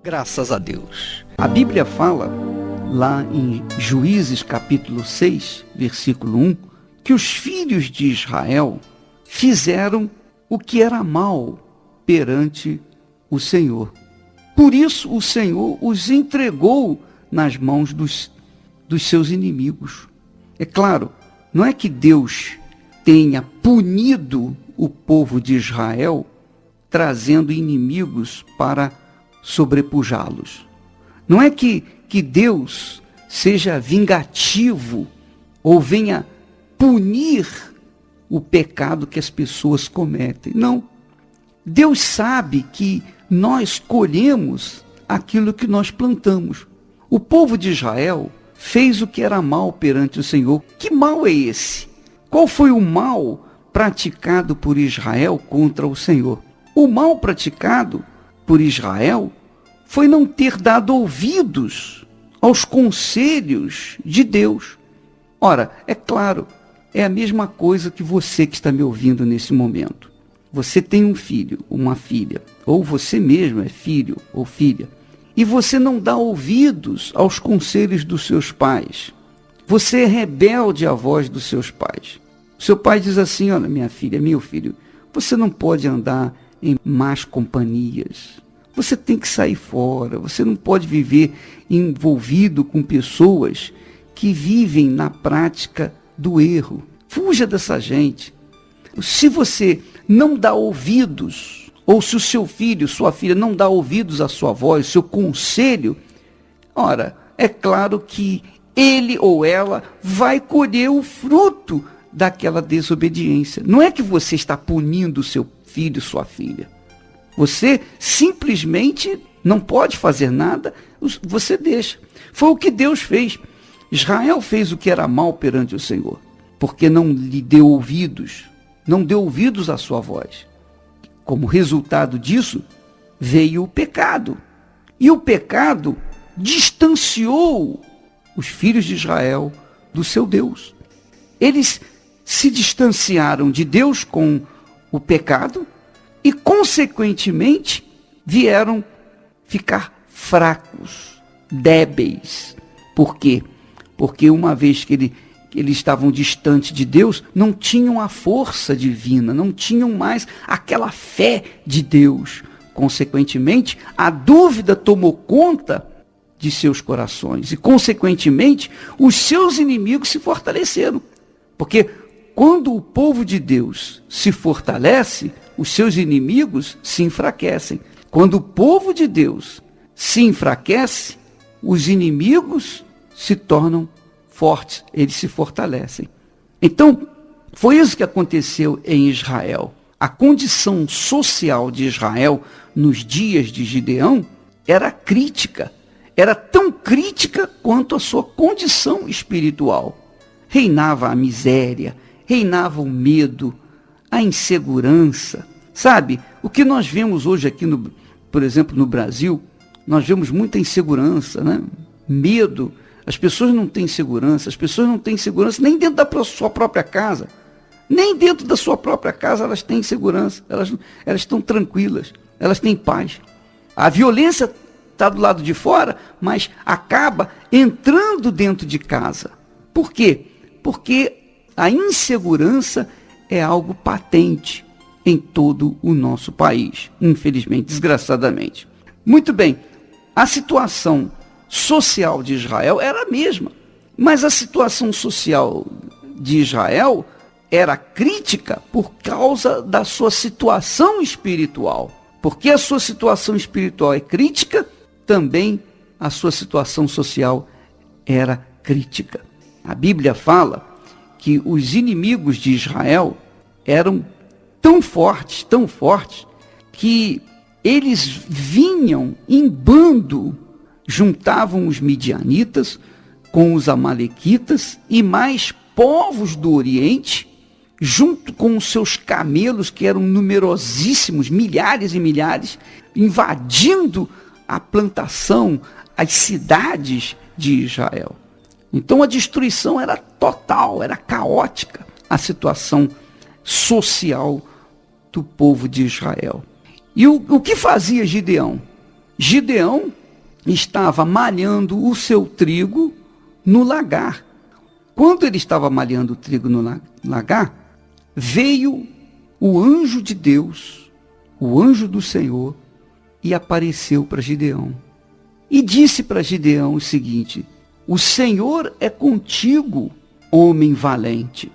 Graças a Deus. A Bíblia fala, lá em Juízes capítulo 6, versículo 1, que os filhos de Israel fizeram o que era mal perante o Senhor. Por isso o Senhor os entregou nas mãos dos seus inimigos. É claro, não é que Deus tenha punido o povo de Israel trazendo inimigos para sobrepujá-los. Não é que Deus seja vingativo ou venha punir o pecado que as pessoas cometem. Não. Deus sabe que nós colhemos aquilo que nós plantamos. O povo de Israel fez o que era mal perante o Senhor. Que mal é esse? Qual foi o mal praticado por Israel contra o Senhor? O mal praticado por Israel foi não ter dado ouvidos aos conselhos de Deus. Ora, é claro, é a mesma coisa que você que está me ouvindo nesse momento. Você tem um filho, uma filha, ou você mesmo é filho ou filha, e você não dá ouvidos aos conselhos dos seus pais. Você é rebelde à voz dos seus pais. Seu pai diz assim: olha, minha filha, meu filho, você não pode andar em más companhias. Você tem que sair fora. Você não pode viver envolvido com pessoas que vivem na prática do erro. Fuja dessa gente. Se você não dá ouvidos, ou se o seu filho, sua filha não dá ouvidos à sua voz, seu conselho, ora, é claro que ele ou ela vai colher o fruto daquela desobediência. Não é que você está punindo o seu filho, sua filha. Você simplesmente não pode fazer nada, você deixa. Foi o que Deus fez. Israel fez o que era mal perante o Senhor, porque não lhe deu ouvidos, não deu ouvidos à sua voz. Como resultado disso, veio o pecado. E o pecado distanciou os filhos de Israel do seu Deus. Eles se distanciaram de Deus com o pecado e, consequentemente, vieram ficar fracos, débeis. Por quê? Porque uma vez que eles estavam distantes de Deus, não tinham a força divina, não tinham mais aquela fé de Deus. Consequentemente, a dúvida tomou conta de seus corações e, consequentemente, os seus inimigos se fortaleceram. Porque quando o povo de Deus se fortalece, os seus inimigos se enfraquecem. Quando o povo de Deus se enfraquece, os inimigos se tornam fortes, eles se fortalecem. Então, foi isso que aconteceu em Israel. A condição social de Israel nos dias de Gideão era crítica. Era tão crítica quanto a sua condição espiritual. Reinava a miséria, reinava o medo, a insegurança. Sabe, o que nós vemos hoje aqui, por exemplo, no Brasil, nós vemos muita insegurança, né? Medo. As pessoas não têm segurança, nem dentro da sua própria casa. Nem dentro da sua própria casa elas têm segurança, elas estão tranquilas, elas têm paz. A violência está do lado de fora, mas acaba entrando dentro de casa. Por quê? Porque a insegurança é algo patente em todo o nosso país, infelizmente, desgraçadamente. Muito bem, a situação social de Israel era a mesma, mas a situação social de Israel era crítica por causa da sua situação espiritual. Porque a sua situação espiritual é crítica, também a sua situação social era crítica. A Bíblia fala que os inimigos de Israel eram tão fortes, que eles vinham em bando, juntavam os midianitas com os amalequitas e mais povos do Oriente, junto com os seus camelos, que eram numerosíssimos, milhares e milhares, invadindo a plantação, as cidades de Israel. Então a destruição era total, era caótica, a situação social do povo de Israel. E o que fazia Gideão? Gideão estava malhando o seu trigo no lagar. Quando ele estava malhando o trigo no lagar, veio o anjo de Deus, o anjo do Senhor, e apareceu para Gideão. E disse para Gideão o seguinte: o Senhor é contigo, homem valente.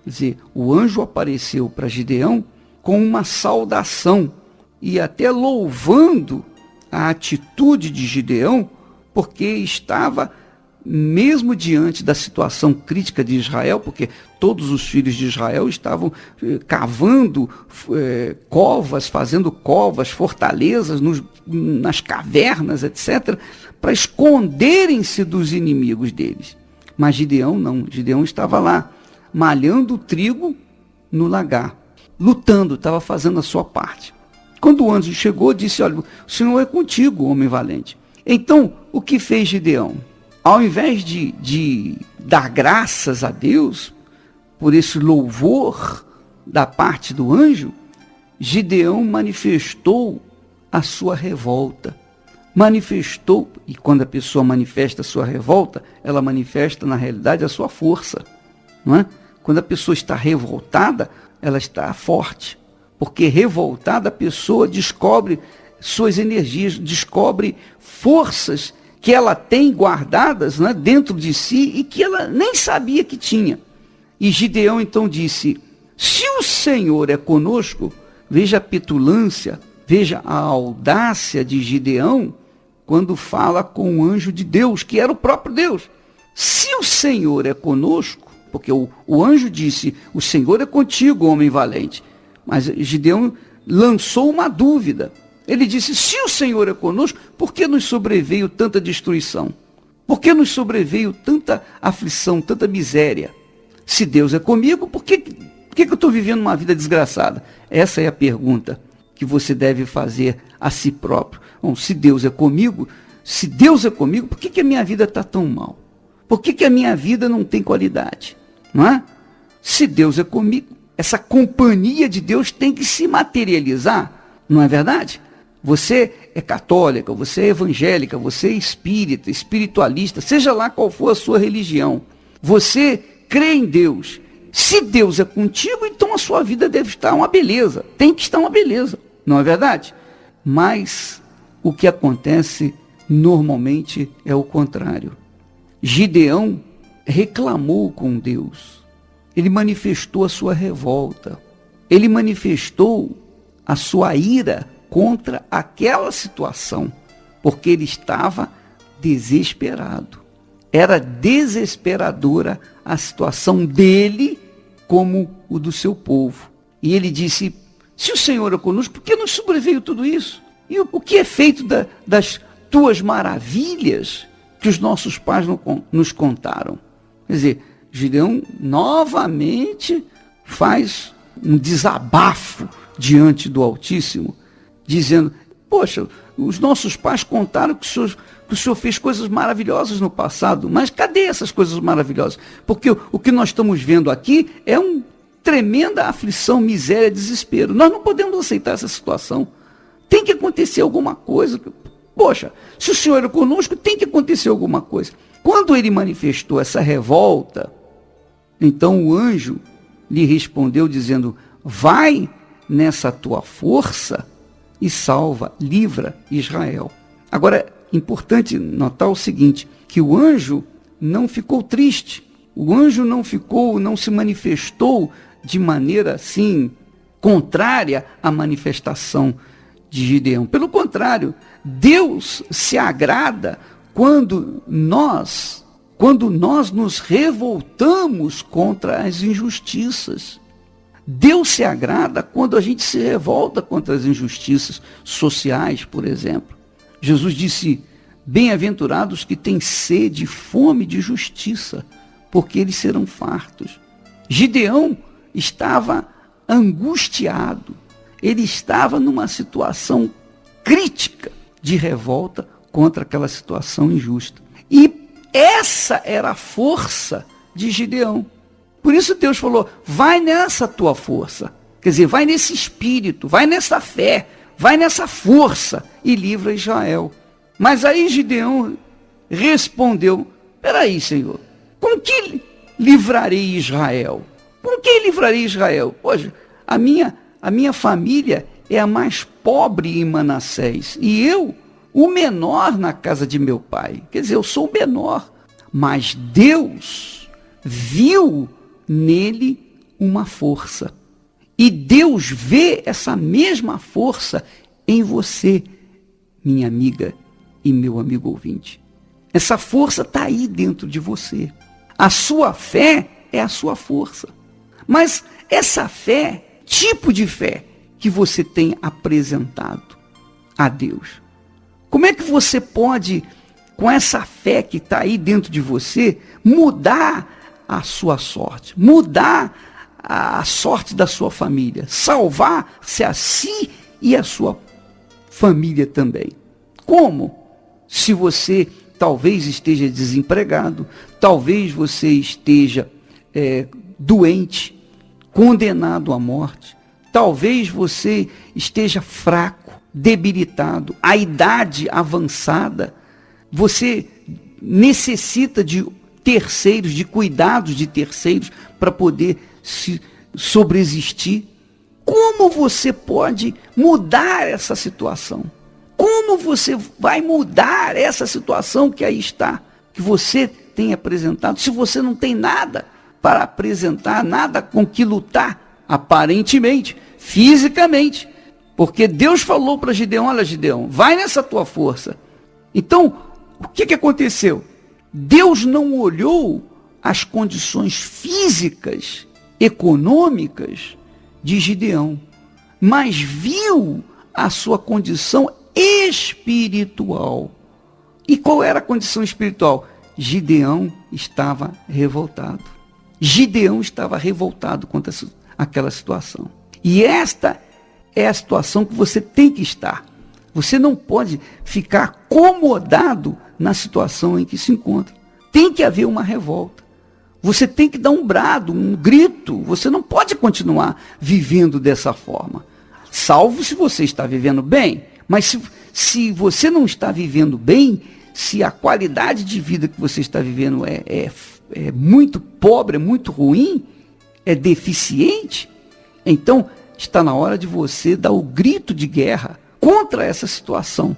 Quer dizer, o anjo apareceu para Gideão com uma saudação e até louvando a atitude de Gideão, porque estava mesmo diante da situação crítica de Israel, porque todos os filhos de Israel estavam cavando covas, fazendo covas, fortalezas nas cavernas, etc., para esconderem-se dos inimigos deles. Mas Gideão não, Gideão estava lá, malhando o trigo no lagar, lutando, estava fazendo a sua parte. Quando o anjo chegou, disse: olha, o Senhor é contigo, homem valente. Então, o que fez Gideão? Ao invés de dar graças a Deus por esse louvor da parte do anjo, Gideão manifestou a sua revolta. Manifestou, e quando a pessoa manifesta a sua revolta, ela manifesta, na realidade, a sua força. Não é? Quando a pessoa está revoltada, ela está forte. Porque revoltada a pessoa descobre suas energias, descobre forças que ela tem guardadas, né, dentro de si e que ela nem sabia que tinha. E Gideão então disse: se o Senhor é conosco, veja a petulância, veja a audácia de Gideão quando fala com o anjo de Deus, que era o próprio Deus. Se o Senhor é conosco, porque o anjo disse: o Senhor é contigo, homem valente. Mas Gideão lançou uma dúvida. Ele disse: se o Senhor é conosco, por que nos sobreveio tanta destruição? Por que nos sobreveio tanta aflição, tanta miséria? Se Deus é comigo, por que eu estou vivendo uma vida desgraçada? Essa é a pergunta que você deve fazer a si próprio. Bom, se Deus é comigo, por que a minha vida está tão mal? Por que a minha vida não tem qualidade? Não é? Se Deus é comigo, essa companhia de Deus tem que se materializar, não é verdade? Você é católica, você é evangélica, você é espírita, espiritualista, seja lá qual for a sua religião. Você crê em Deus. Se Deus é contigo, então a sua vida deve estar uma beleza. Tem que estar uma beleza, não é verdade? Mas o que acontece normalmente é o contrário. Gideão reclamou com Deus. Ele manifestou a sua revolta. Ele manifestou a sua ira contra aquela situação, porque ele estava desesperado. Era desesperadora a situação dele como o do seu povo. E ele disse: se o Senhor é conosco, por que nos sobreveio tudo isso? E o que é feito das tuas maravilhas que os nossos pais nos contaram? Quer dizer, Gideão novamente faz um desabafo diante do Altíssimo, dizendo: poxa, os nossos pais contaram que o Senhor fez coisas maravilhosas no passado, mas cadê essas coisas maravilhosas? Porque o que nós estamos vendo aqui é uma tremenda aflição, miséria, desespero. Nós não podemos aceitar essa situação. Tem que acontecer alguma coisa. Poxa, se o Senhor é conosco, tem que acontecer alguma coisa. Quando ele manifestou essa revolta, então o anjo lhe respondeu dizendo: vai nessa tua força e salva, livra Israel. Agora, é importante notar o seguinte, que o anjo não ficou triste. O anjo não se manifestou de maneira assim, contrária à manifestação de Gideão. Pelo contrário, Deus se agrada quando nós nos revoltamos contra as injustiças. Deus se agrada quando a gente se revolta contra as injustiças sociais, por exemplo. Jesus disse: bem-aventurados que têm sede e fome de justiça, porque eles serão fartos. Gideão estava angustiado. Ele estava numa situação crítica de revolta contra aquela situação injusta. E essa era a força de Gideão. Por isso Deus falou: vai nessa tua força. Quer dizer, vai nesse espírito, vai nessa fé, vai nessa força e livra Israel. Mas aí Gideão respondeu, peraí, Senhor, com que livrarei Israel? Com que livrarei Israel? Poxa, a minha família é a mais pobre em Manassés, e eu, o menor na casa de meu pai. Quer dizer, eu sou o menor, mas Deus viu nele uma força. E Deus vê essa mesma força em você, minha amiga e meu amigo ouvinte. Essa força está aí dentro de você. A sua fé é a sua força. Mas essa fé, tipo de fé que você tem apresentado a Deus, como é que você pode, com essa fé que está aí dentro de você, mudar a sua sorte, mudar a sorte da sua família, salvar-se a si e a sua família também? Como? Se você talvez esteja desempregado, talvez você esteja doente, condenado à morte, talvez você esteja fraco, debilitado, a idade avançada, você necessita de terceiros, de cuidados de terceiros para poder se sobreexistir. Como você pode mudar essa situação? Como você vai mudar essa situação que aí está, que você tem apresentado, se você não tem nada para apresentar, nada com que lutar, aparentemente, fisicamente? Porque Deus falou para Gideão, olha Gideão, vai nessa tua força. Então, o que aconteceu? Deus não olhou as condições físicas, econômicas de Gideão, mas viu a sua condição espiritual. E qual era a condição espiritual? Gideão estava revoltado. Gideão estava revoltado contra aquela situação. E esta é a situação que você tem que estar. Você não pode ficar acomodado na situação em que se encontra. Tem que haver uma revolta. Você tem que dar um brado, um grito. Você não pode continuar vivendo dessa forma. Salvo se você está vivendo bem. Mas se você não está vivendo bem, se a qualidade de vida que você está vivendo é muito pobre, é muito ruim, é deficiente, então está na hora de você dar o grito de guerra contra essa situação.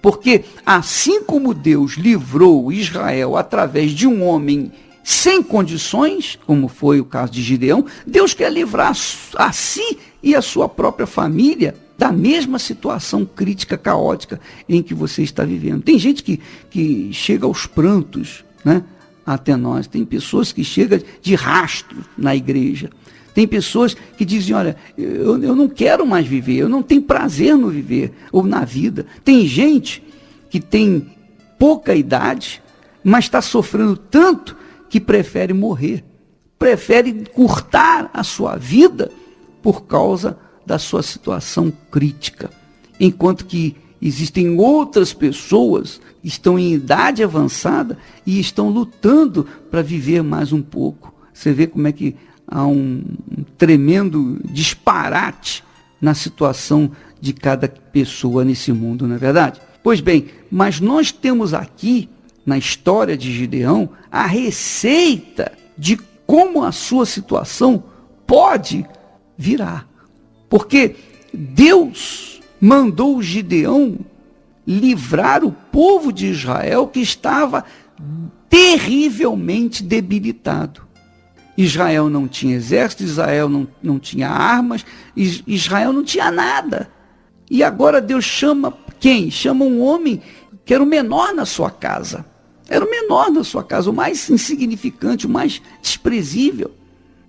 Porque assim como Deus livrou Israel através de um homem sem condições, como foi o caso de Gideão, Deus quer livrar a si e a sua própria família da mesma situação crítica, caótica em que você está vivendo. Tem gente que chega aos prantos, né, até nós. Tem pessoas que chegam de rastro na igreja. Tem pessoas que dizem, olha, eu não quero mais viver, eu não tenho prazer no viver ou na vida. Tem gente que tem pouca idade, mas está sofrendo tanto que prefere morrer. Prefere encurtar a sua vida por causa da sua situação crítica. Enquanto que existem outras pessoas que estão em idade avançada e estão lutando para viver mais um pouco. Você vê como é que há um tremendo disparate na situação de cada pessoa nesse mundo, não é verdade? Pois bem, mas nós temos aqui, na história de Gideão, a receita de como a sua situação pode virar. Porque Deus mandou Gideão livrar o povo de Israel que estava terrivelmente debilitado. Israel não tinha exército, Israel não tinha armas, Israel não tinha nada. E agora Deus chama quem? Chama um homem que era o menor na sua casa. Era o menor na sua casa, o mais insignificante, o mais desprezível,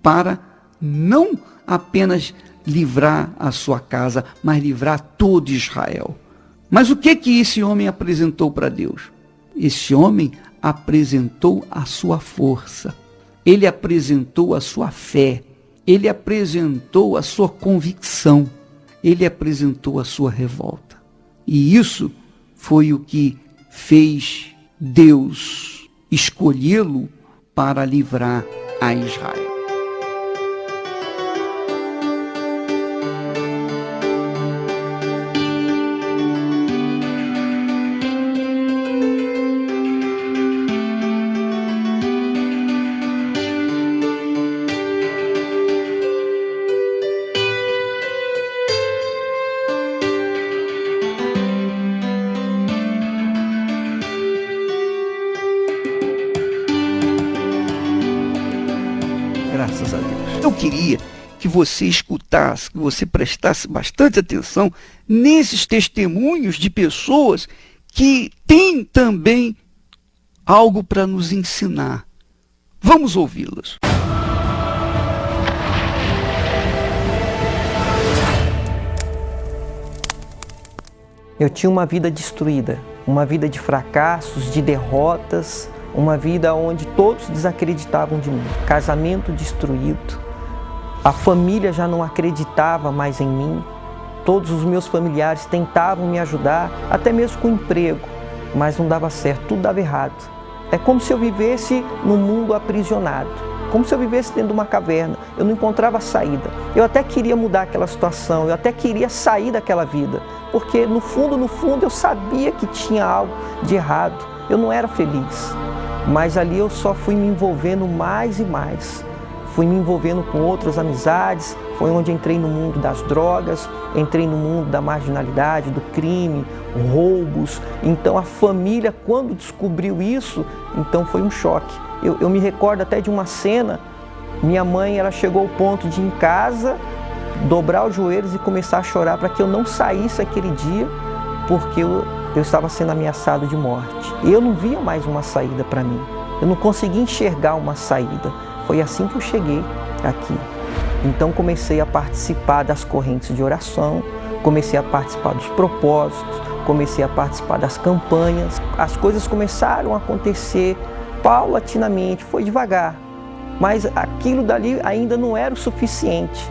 para não apenas livrar a sua casa, mas livrar todo Israel. Mas o que esse homem apresentou para Deus? Esse homem apresentou a sua força. Ele apresentou a sua fé. Ele apresentou a sua convicção. Ele apresentou a sua revolta. E isso foi o que fez Deus escolhê-lo para livrar a Israel. queria que você escutasse, que você prestasse bastante atenção nesses testemunhos de pessoas que têm também algo para nos ensinar. Vamos ouvi-las. Eu tinha uma vida destruída, uma vida de fracassos, de derrotas, uma vida onde todos desacreditavam de mim. Casamento destruído, a família já não acreditava mais em mim, todos os meus familiares tentavam me ajudar, até mesmo com emprego, mas não dava certo, tudo dava errado. É como se eu vivesse num mundo aprisionado, como se eu vivesse dentro de uma caverna, eu não encontrava saída. Eu até queria mudar aquela situação, eu até queria sair daquela vida, porque no fundo eu sabia que tinha algo de errado, eu não era feliz. Mas ali eu só fui me envolvendo mais e mais. Fui me envolvendo com outras amizades, foi onde entrei no mundo das drogas, entrei no mundo da marginalidade, do crime, roubos. Então a família, quando descobriu isso, então foi um choque. Eu me recordo até de uma cena, minha mãe ela chegou ao ponto de ir em casa, dobrar os joelhos e começar a chorar para que eu não saísse aquele dia, porque eu estava sendo ameaçado de morte. E eu não via mais uma saída para mim, eu não conseguia enxergar uma saída. Foi assim que eu cheguei aqui. Então comecei a participar das correntes de oração, comecei a participar dos propósitos, comecei a participar das campanhas. As coisas começaram a acontecer paulatinamente, foi devagar, mas aquilo dali ainda não era o suficiente.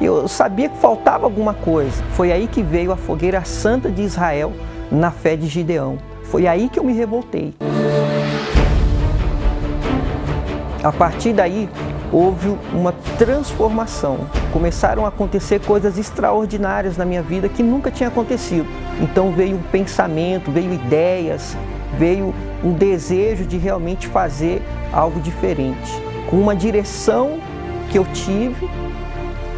Eu sabia que faltava alguma coisa. Foi aí que veio a fogueira santa de Israel na fé de Gideão. Foi aí que eu me revoltei. A partir daí, houve uma transformação. Começaram a acontecer coisas extraordinárias na minha vida que nunca tinha acontecido. Então veio um pensamento, veio ideias, veio um desejo de realmente fazer algo diferente. Com uma direção que eu tive,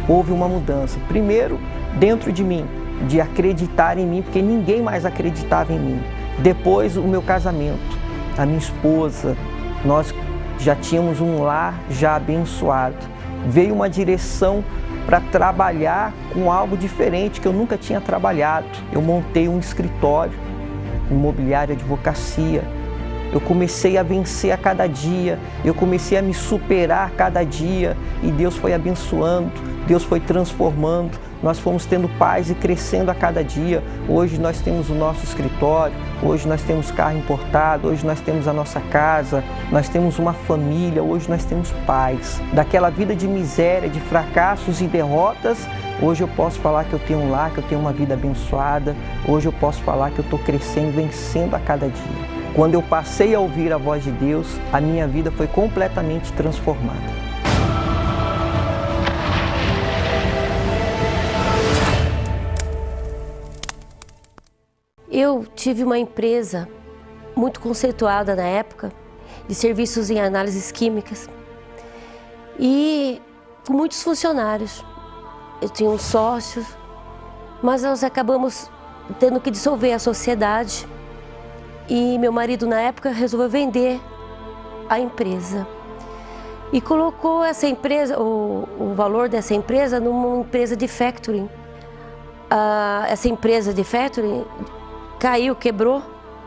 houve uma mudança. Primeiro, dentro de mim, de acreditar em mim, porque ninguém mais acreditava em mim. Depois, o meu casamento, a minha esposa, nós já tínhamos um lar já abençoado. Veio uma direção para trabalhar com algo diferente que eu nunca tinha trabalhado. Eu montei um escritório, imobiliário, advocacia. Eu comecei a vencer a cada dia, eu comecei a me superar a cada dia e Deus foi abençoando, Deus foi transformando. Nós fomos tendo paz e crescendo a cada dia. Hoje nós temos o nosso escritório, hoje nós temos carro importado, hoje nós temos a nossa casa, nós temos uma família, hoje nós temos paz. Daquela vida de miséria, de fracassos e derrotas, hoje eu posso falar que eu tenho um lar, que eu tenho uma vida abençoada. Hoje eu posso falar que eu estou crescendo, vencendo a cada dia. Quando eu passei a ouvir a voz de Deus, a minha vida foi completamente transformada. Eu tive uma empresa muito conceituada na época, de serviços em análises químicas e com muitos funcionários. Eu tinha uns sócios, mas nós acabamos tendo que dissolver a sociedade e meu marido na época resolveu vender a empresa e colocou essa empresa, o valor dessa empresa numa empresa de factoring. Essa empresa de factoring caiu, quebrou,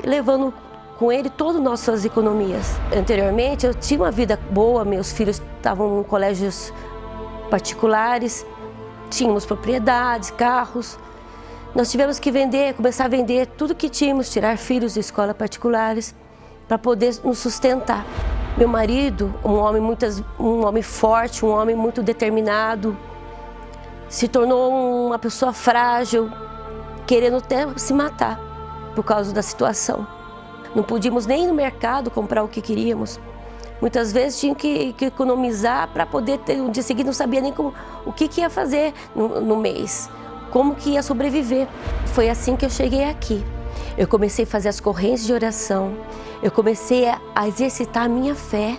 levando com ele todas as nossas economias. Anteriormente eu tinha uma vida boa, meus filhos estavam em colégios particulares, tínhamos propriedades, carros. Nós tivemos que vender, começar a vender tudo que tínhamos, tirar filhos de escolas particulares para poder nos sustentar. Meu marido, um homem forte, um homem muito determinado, se tornou uma pessoa frágil, querendo até se matar por causa da situação. Não podíamos nem ir no mercado comprar o que queríamos. Muitas vezes tinha que economizar para poder ter um dia seguinte, não sabia nem o que ia fazer no mês, como que ia sobreviver. Foi assim que eu cheguei aqui. Eu comecei a fazer as correntes de oração, eu comecei a exercitar a minha fé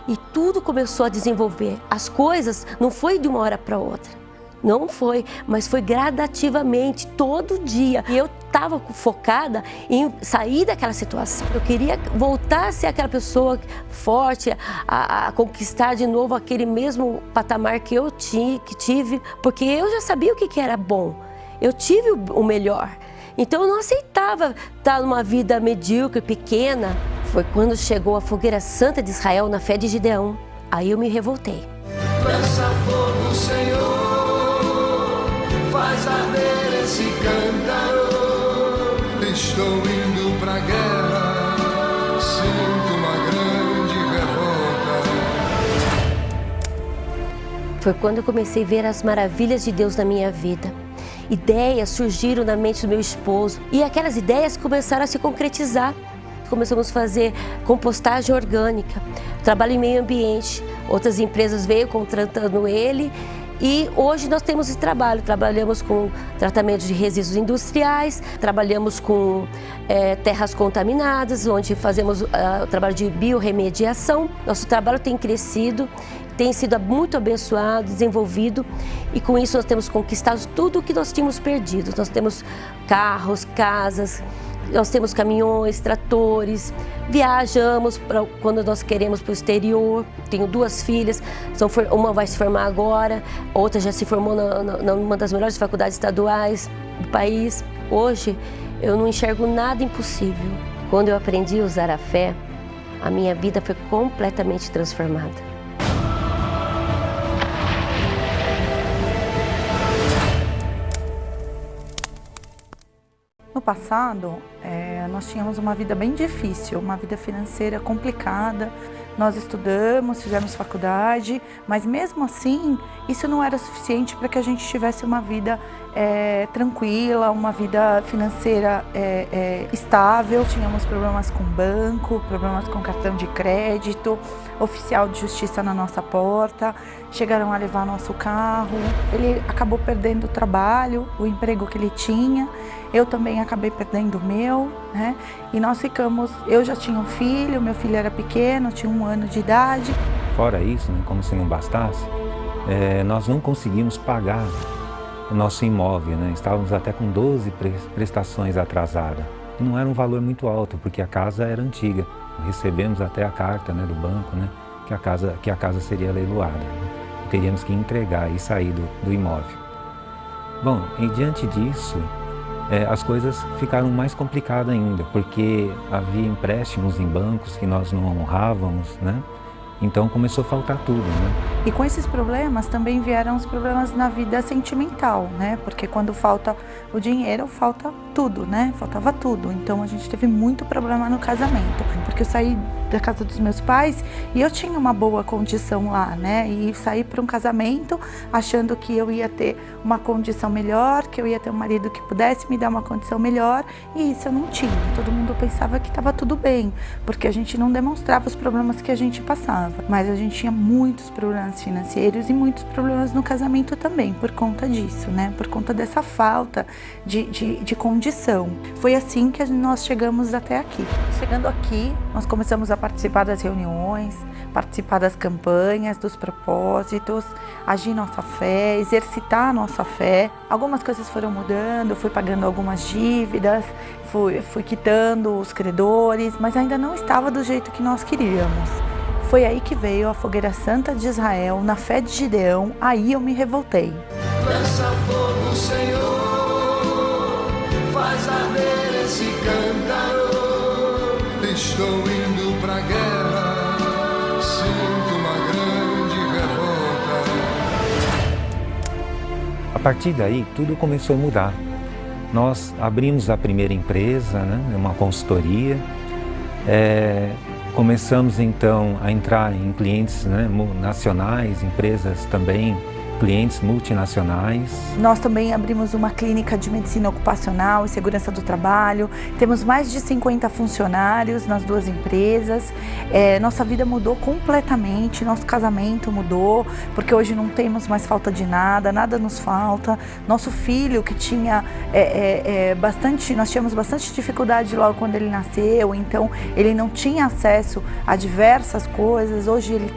e tudo começou a desenvolver. As coisas não foi de uma hora para outra. Não foi, mas foi gradativamente, todo dia. E eu estava focada em sair daquela situação. Eu queria voltar a ser aquela pessoa forte, a conquistar de novo aquele mesmo patamar que eu tive, porque eu já sabia o que era bom. Eu tive o melhor. Então eu não aceitava estar numa vida medíocre, pequena. Foi quando chegou a fogueira santa de Israel na fé de Gideão. Aí eu me revoltei. Peça fogo, Senhor, faz arder esse cântaro. Estou indo pra guerra, sinto uma grande revolta. Foi quando eu comecei a ver as maravilhas de Deus na minha vida. Ideias surgiram na mente do meu esposo e aquelas ideias começaram a se concretizar. Começamos a fazer compostagem orgânica, trabalho em meio ambiente. Outras empresas veio contratando ele e hoje nós temos esse trabalho. Trabalhamos com tratamento de resíduos industriais, trabalhamos com terras contaminadas, onde fazemos o trabalho de biorremediação. Nosso trabalho tem crescido, tem sido muito abençoado, desenvolvido e com isso nós temos conquistado tudo o que nós tínhamos perdido. Nós temos carros, casas, nós temos caminhões, tratores, viajamos quando nós queremos para o exterior. Tenho 2 filhas, uma vai se formar agora, outra já se formou numa das melhores faculdades estaduais do país. Hoje eu não enxergo nada impossível. Quando eu aprendi a usar a fé, a minha vida foi completamente transformada. No passado, nós tínhamos uma vida bem difícil, uma vida financeira complicada. Nós estudamos, fizemos faculdade, mas mesmo assim, isso não era suficiente para que a gente tivesse uma vida tranquila, uma vida financeira estável. Tínhamos problemas com banco, problemas com cartão de crédito, oficial de justiça na nossa porta, chegaram a levar nosso carro. Ele acabou perdendo o trabalho, o emprego que ele tinha. Eu também acabei perdendo o meu, né? E nós ficamos, eu já tinha um filho, meu filho era pequeno, tinha 1 ano de idade. Fora isso, né, como se não bastasse, nós não conseguimos pagar o nosso imóvel, né? Estávamos até com 12 prestações atrasadas. E não era um valor muito alto, porque a casa era antiga. Recebemos até a carta, né, do banco, né, que a casa seria leiloada, né? E teríamos que entregar e sair do imóvel. Bom, e diante disso, as coisas ficaram mais complicadas ainda, porque havia empréstimos em bancos que nós não honrávamos, né? Então começou a faltar tudo, né? E com esses problemas também vieram os problemas na vida sentimental, né? Porque quando falta o dinheiro, falta tudo, né? Faltava tudo. Então a gente teve muito problema no casamento, porque eu saí da casa dos meus pais e eu tinha uma boa condição lá, né? E saí para um casamento achando que eu ia ter uma condição melhor, que eu ia ter um marido que pudesse me dar uma condição melhor, e isso eu não tinha. Todo mundo pensava que estava tudo bem, porque a gente não demonstrava os problemas que a gente passava. Mas a gente tinha muitos problemas financeiros e muitos problemas no casamento também, por conta disso, né? Por conta dessa falta de condição. Foi assim que nós chegamos até aqui. Chegando aqui, nós começamos a participar das reuniões, participar das campanhas, dos propósitos, agir nossa fé, exercitar a nossa fé. Algumas coisas foram mudando, fui pagando algumas dívidas, fui quitando os credores, mas ainda não estava do jeito que nós queríamos. Foi aí que veio a fogueira santa de Israel, na fé de Gideão. Aí eu me revoltei. Peça fogo, Senhor, faz arder esse cântaro. Estou indo pra guerra, sinto uma grande revolta. A partir daí, tudo começou a mudar. Nós abrimos a primeira empresa, né, uma consultoria. Começamos então a entrar em clientes, né, nacionais, empresas também, clientes multinacionais. Nós também abrimos uma clínica de medicina ocupacional e segurança do trabalho. Temos mais de 50 funcionários nas 2 empresas. Nossa vida mudou completamente, nosso casamento mudou, porque hoje não temos mais falta de nada, nada nos falta. Nosso filho, que tinha nós tínhamos bastante dificuldade logo quando ele nasceu, então ele não tinha acesso a diversas coisas. Hoje ele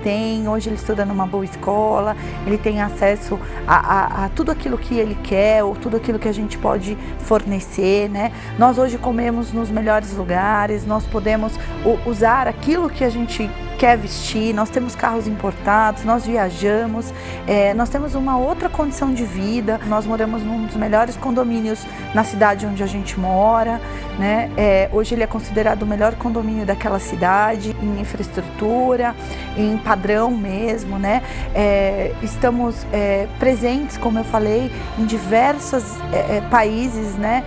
estuda numa boa escola, ele tem acesso acesso a tudo aquilo que ele quer, ou tudo aquilo que a gente pode fornecer, né? Nós hoje comemos nos melhores lugares, nós podemos usar aquilo que a gente quer vestir, nós temos carros importados, nós viajamos, nós temos uma outra condição de vida, nós moramos num dos melhores condomínios na cidade onde a gente mora, né? Hoje ele é considerado o melhor condomínio daquela cidade, em infraestrutura, em padrão mesmo, né? Estamos presentes, como eu falei, em diversos países, né?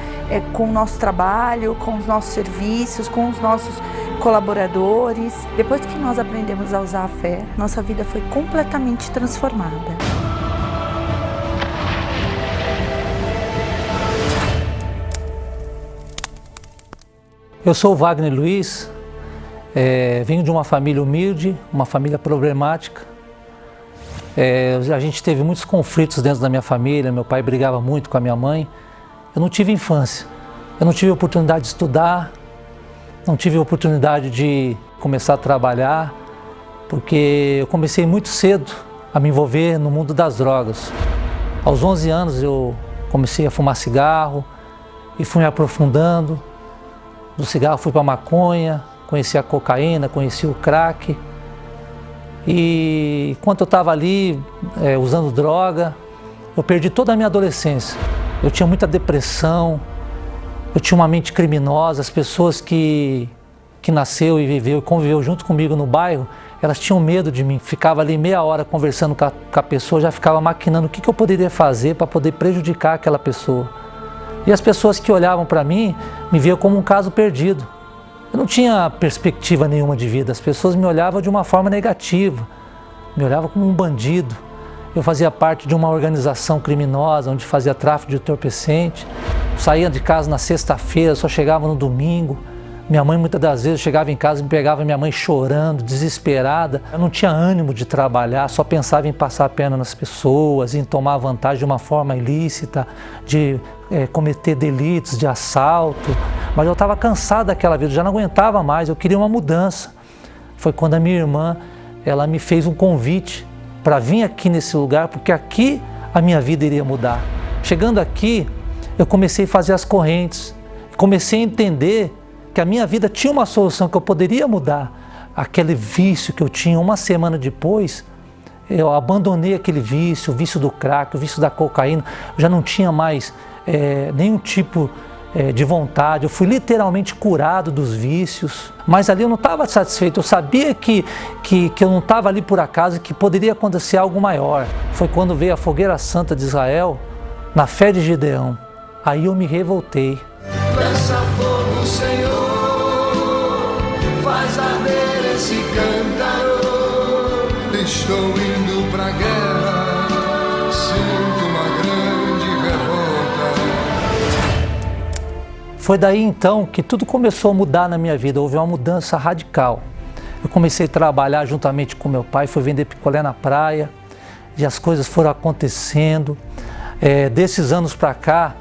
Com o nosso trabalho, com os nossos serviços, com os nossos colaboradores. Depois que nós aprendemos a usar a fé, nossa vida foi completamente transformada. Eu sou o Wagner Luiz, venho de uma família humilde, uma família problemática. A gente teve muitos conflitos dentro da minha família, meu pai brigava muito com a minha mãe. Eu não tive infância, eu não tive oportunidade de estudar, não tive oportunidade de começar a trabalhar, porque eu comecei muito cedo a me envolver no mundo das drogas. Aos 11 anos eu comecei a fumar cigarro e fui me aprofundando. Do cigarro fui para a maconha, conheci a cocaína, conheci o crack. E enquanto eu estava ali usando droga, eu perdi toda a minha adolescência. Eu tinha muita depressão, eu tinha uma mente criminosa. As pessoas que nasceu e viveu e conviveu junto comigo no bairro, elas tinham medo de mim. Ficava ali meia hora conversando com a pessoa, já ficava maquinando o que eu poderia fazer para poder prejudicar aquela pessoa. E as pessoas que olhavam para mim, me viam como um caso perdido. Eu não tinha perspectiva nenhuma de vida, as pessoas me olhavam de uma forma negativa, me olhavam como um bandido. Eu fazia parte de uma organização criminosa, onde fazia tráfico de entorpecente. Saía de casa na sexta-feira, só chegava no domingo. Minha mãe muitas das vezes chegava em casa e me pegava minha mãe chorando, desesperada. Eu não tinha ânimo de trabalhar, só pensava em passar a perna nas pessoas, em tomar vantagem de uma forma ilícita, de cometer delitos, de assalto. Mas eu estava cansado daquela vida, já não aguentava mais, eu queria uma mudança. Foi quando a minha irmã, ela me fez um convite para vir aqui nesse lugar, porque aqui a minha vida iria mudar. Chegando aqui, eu comecei a fazer as correntes, comecei a entender que a minha vida tinha uma solução, que eu poderia mudar. Aquele vício que eu tinha, uma semana depois, eu abandonei aquele vício, o vício do crack, o vício da cocaína, eu já não tinha mais nenhum tipo de vontade, eu fui literalmente curado dos vícios, mas ali eu não estava satisfeito, eu sabia que eu não estava ali por acaso, que poderia acontecer algo maior. Foi quando veio a fogueira santa de Israel, na fé de Gideão, aí eu me revoltei. Peça fogo, Senhor, faz arder esse cântaro. Estou indo pra guerra, sinto uma grande revolta. Foi daí então que tudo começou a mudar na minha vida, houve uma mudança radical. Eu comecei a trabalhar juntamente com meu pai, fui vender picolé na praia, e as coisas foram acontecendo. Desses anos para cá,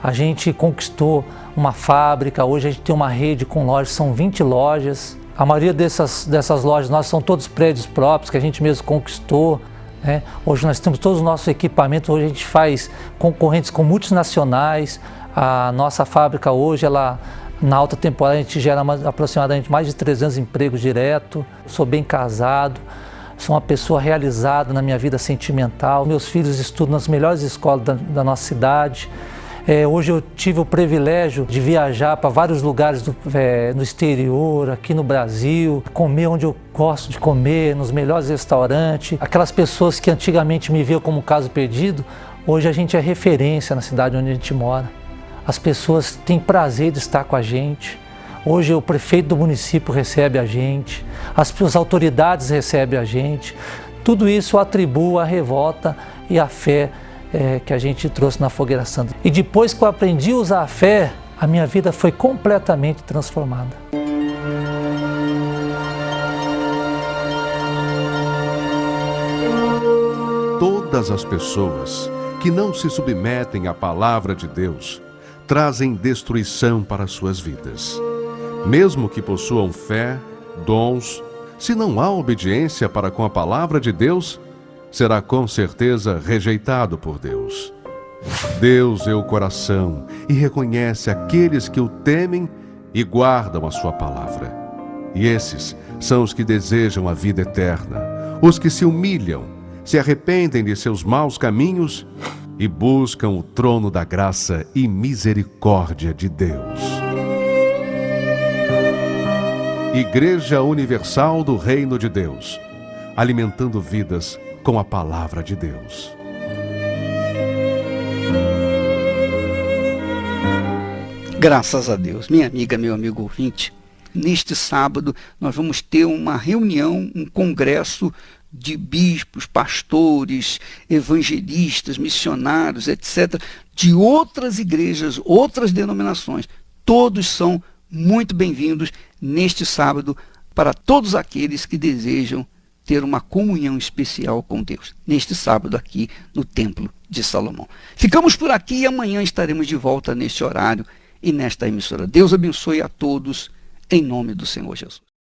a gente conquistou uma fábrica, hoje a gente tem uma rede com lojas, são 20 lojas. A maioria dessas lojas nós são todos prédios próprios que a gente mesmo conquistou, né? Hoje nós temos todos os nossos equipamentos, hoje a gente faz concorrentes com multinacionais. A nossa fábrica hoje, na alta temporada, a gente gera aproximadamente mais de 300 empregos direto. Eu sou bem casado, sou uma pessoa realizada na minha vida sentimental. Meus filhos estudam nas melhores escolas da nossa cidade. Hoje eu tive o privilégio de viajar para vários lugares no exterior, aqui no Brasil, comer onde eu gosto de comer, nos melhores restaurantes. Aquelas pessoas que antigamente me viam como um caso perdido, hoje a gente é referência na cidade onde a gente mora. As pessoas têm prazer de estar com a gente. Hoje o prefeito do município recebe a gente, as autoridades recebem a gente. Tudo isso eu atribuo à revolta e à fé que a gente trouxe na Fogueira Santa. E depois que eu aprendi a usar a fé, a minha vida foi completamente transformada. Todas as pessoas que não se submetem à palavra de Deus trazem destruição para suas vidas. Mesmo que possuam fé, dons, se não há obediência para com a palavra de Deus, será com certeza rejeitado por Deus. Deus vê o coração e reconhece aqueles que o temem e guardam a sua palavra. E esses são os que desejam a vida eterna, os que se humilham, se arrependem de seus maus caminhos e buscam o trono da graça e misericórdia de Deus. Igreja Universal do Reino de Deus, alimentando vidas com a palavra de Deus. Graças a Deus. Minha amiga, meu amigo ouvinte, neste sábado nós vamos ter uma reunião, um congresso de bispos, pastores, evangelistas, missionários, etc., de outras igrejas, outras denominações. Todos são muito bem-vindos neste sábado para todos aqueles que desejam ter uma comunhão especial com Deus, neste sábado aqui no Templo de Salomão. Ficamos por aqui e amanhã estaremos de volta neste horário e nesta emissora. Deus abençoe a todos, em nome do Senhor Jesus.